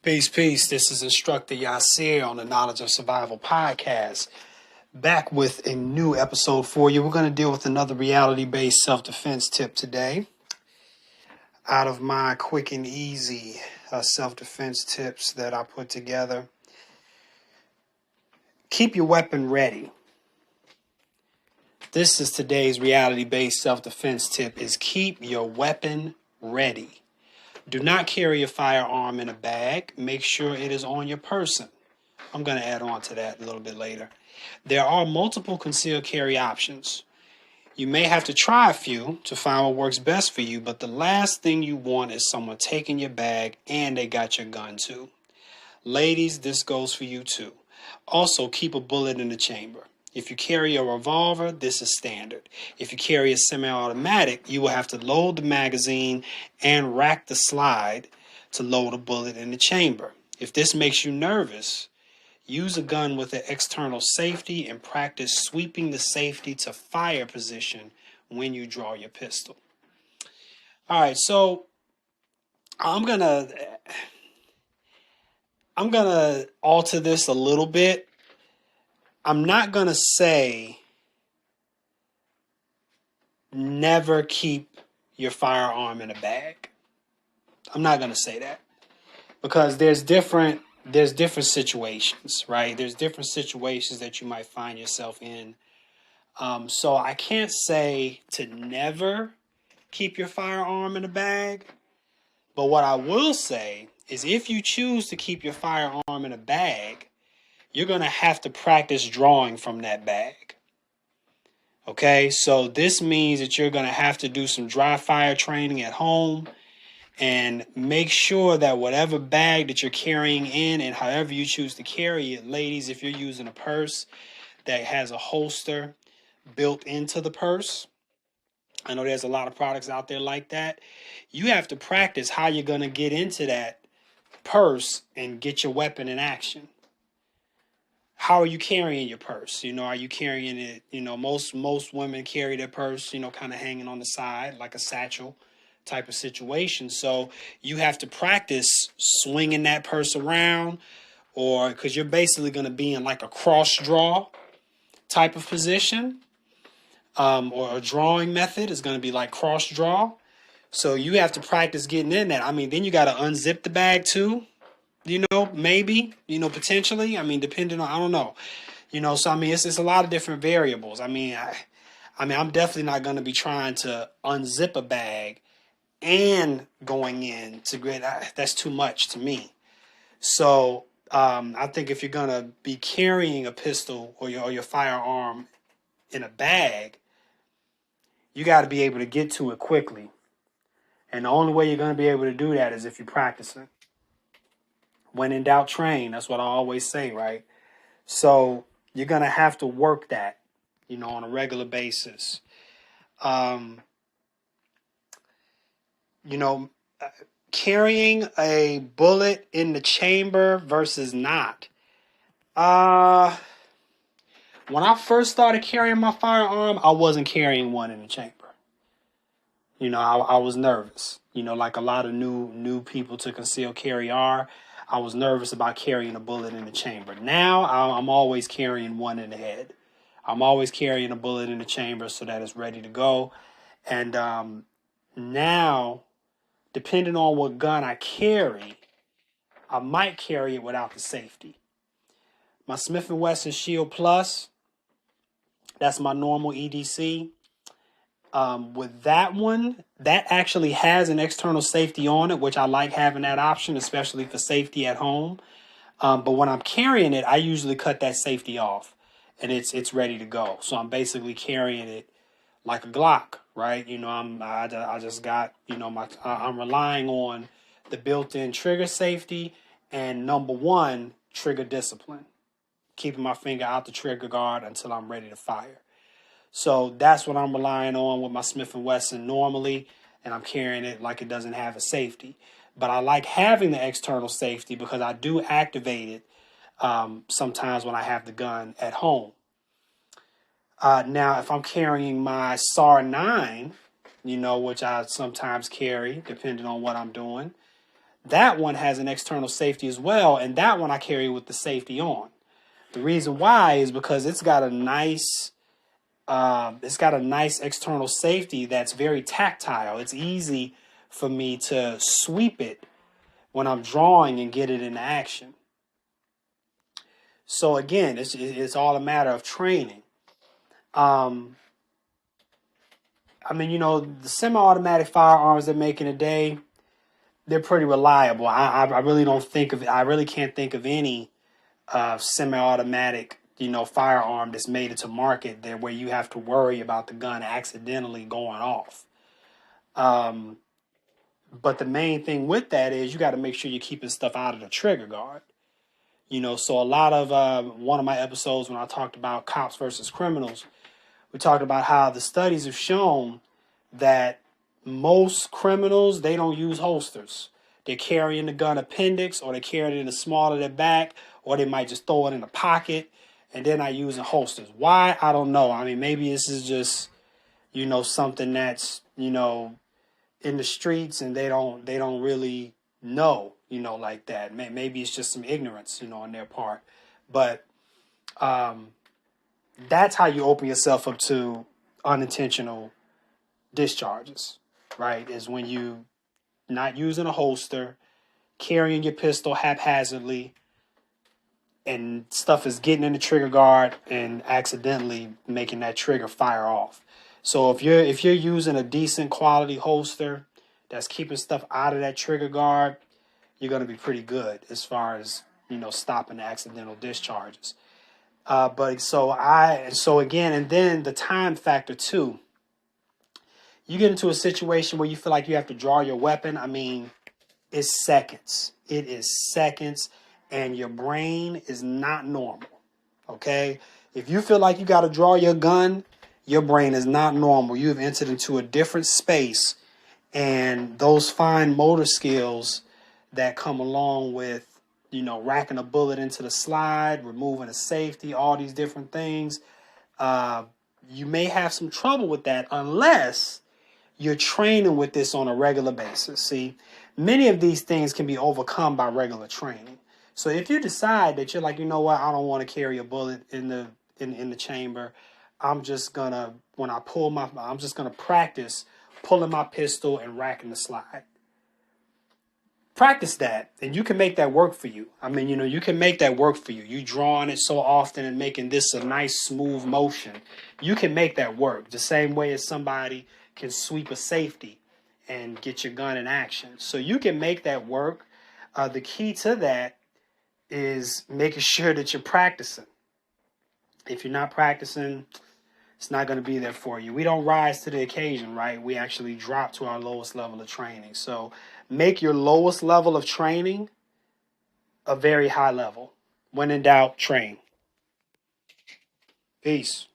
Peace, peace. This is Instructor Yasir on the Knowledge of Survival podcast. Back with a new episode for you. We're going to deal with another reality-based self-defense tip today. Out of my quick and easy self-defense tips that I put together. Keep your weapon ready. This is today's reality-based self-defense tip is keep your weapon ready. Do not carry a firearm in a bag. Make sure it is on your person. I'm going to add on to that a little bit later. There are multiple concealed carry options. You may have to try a few to find what works best for you, but the last thing you want is someone taking your bag and they got your gun too. Ladies, this goes for you too. Also, keep a bullet in the chamber. If you carry a revolver, this is standard. If you carry a semi-automatic, you will have to load the magazine and rack the slide to load a bullet in the chamber. If this makes you nervous, use a gun with an external safety and practice sweeping the safety to fire position when you draw your pistol. All right, so I'm gonna alter this a little bit. I'm not going to say never keep your firearm in a bag. I'm not going to say that because there's different situations, right? There's different situations that you might find yourself in. So I can't say to never keep your firearm in a bag. But what I will say is if you choose to keep your firearm in a bag, you're going to have to practice drawing from that bag. Okay, so this means that you're going to have to do some dry fire training at home and make sure that whatever bag that you're carrying in and however you choose to carry it, ladies, if you're using a purse that has a holster built into the purse, I know there's a lot of products out there like that. You have to practice how you're going to get into that purse and get your weapon in action. How are you carrying your purse? Are you carrying it? Most women carry their purse, kind of hanging on the side like a satchel type of situation. So you have to practice swinging that purse around, or because you're basically going to be in like a cross draw type of position, or a drawing method is going to be like cross draw. So you have to practice getting in that. Then you got to unzip the bag too. Maybe, potentially. Depending on, I don't know. So it's a lot of different variables. I'm definitely not going to be trying to unzip a bag and going in to get, that's too much to me. So, I think if you're going to be carrying a pistol or your firearm in a bag, you got to be able to get to it quickly. And the only way you're going to be able to do that is if you're practicing. When in doubt, train. That's what I always say, right? So you're going to have to work that, on a regular basis. Carrying a bullet in the chamber versus not. When I first started carrying my firearm, I wasn't carrying one in the chamber. I was nervous. Like a lot of new people to conceal carry are. I was nervous about carrying a bullet in the chamber. Now I'm always carrying one in the head. I'm always carrying a bullet in the chamber so that it's ready to go. And now, depending on what gun I carry, I might carry it without the safety. My Smith & Wesson Shield Plus, that's my normal EDC. With that one, that actually has an external safety on it, which I like having that option, especially for safety at home. But when I'm carrying it, I usually cut that safety off and it's ready to go. So I'm basically carrying it like a Glock, right? I just got, I'm relying on the built-in trigger safety and number one, trigger discipline, keeping my finger out the trigger guard until I'm ready to fire. So that's what I'm relying on with my Smith & Wesson normally, and I'm carrying it like it doesn't have a safety. But I like having the external safety because I do activate it sometimes when I have the gun at home. Now, if I'm carrying my SAR 9, which I sometimes carry depending on what I'm doing, That one has an external safety as well, and that one I carry with the safety on. The reason why is because it's got a nice external safety that's very tactile. It's easy for me to sweep it when I'm drawing and get it into action. So again, it's all a matter of training. Um, I mean, the semi-automatic firearms they're making today, they're pretty reliable. I really don't think of I really can't think of any semi-automatic firearm that's made it to market there where you have to worry about the gun accidentally going off. Um, but the main thing with that is you got to make sure you're keeping stuff out of the trigger guard. So a lot of one of my episodes when I talked about cops versus criminals, we talked about how the studies have shown that most criminals, they don't use holsters. They're carrying the gun appendix, or they're carrying it in the small of their back, or they might just throw it in a pocket, and they're not using holsters. Why? I don't know. I mean, maybe this is just, something that's, in the streets and they don't really know, like that. Maybe it's just some ignorance, on their part. But that's how you open yourself up to unintentional discharges, right? Is when you not using a holster, carrying your pistol haphazardly, and stuff is getting in the trigger guard and accidentally making that trigger fire off. So if you're using a decent quality holster that's keeping stuff out of that trigger guard, you're going to be pretty good as far as stopping accidental discharges. But so again, and then the time factor too. You get into a situation where you feel like you have to draw your weapon. I mean, it's seconds. It is seconds, and your brain is not normal. Okay? If you feel like you got to draw your gun, your brain is not normal. You have entered into a different space, and those fine motor skills that come along with, racking a bullet into the slide, removing a safety, all these different things, you may have some trouble with that unless you're training with this on a regular basis. See, many of these things can be overcome by regular training. So if you decide that you're like, you know what, I don't want to carry a bullet in the chamber, I'm just gonna I'm just gonna practice pulling my pistol and racking the slide. Practice that, and you can make that work for you. I mean, you can make that work for you. You drawing it so often and making this a nice smooth motion. You can make that work the same way as somebody can sweep a safety and get your gun in action. So you can make that work. The key to that is making sure that you're practicing. If you're not practicing, it's not going to be there for you. We don't rise to the occasion, right? We actually drop to our lowest level of training. So make your lowest level of training a very high level. When in doubt, train. Peace.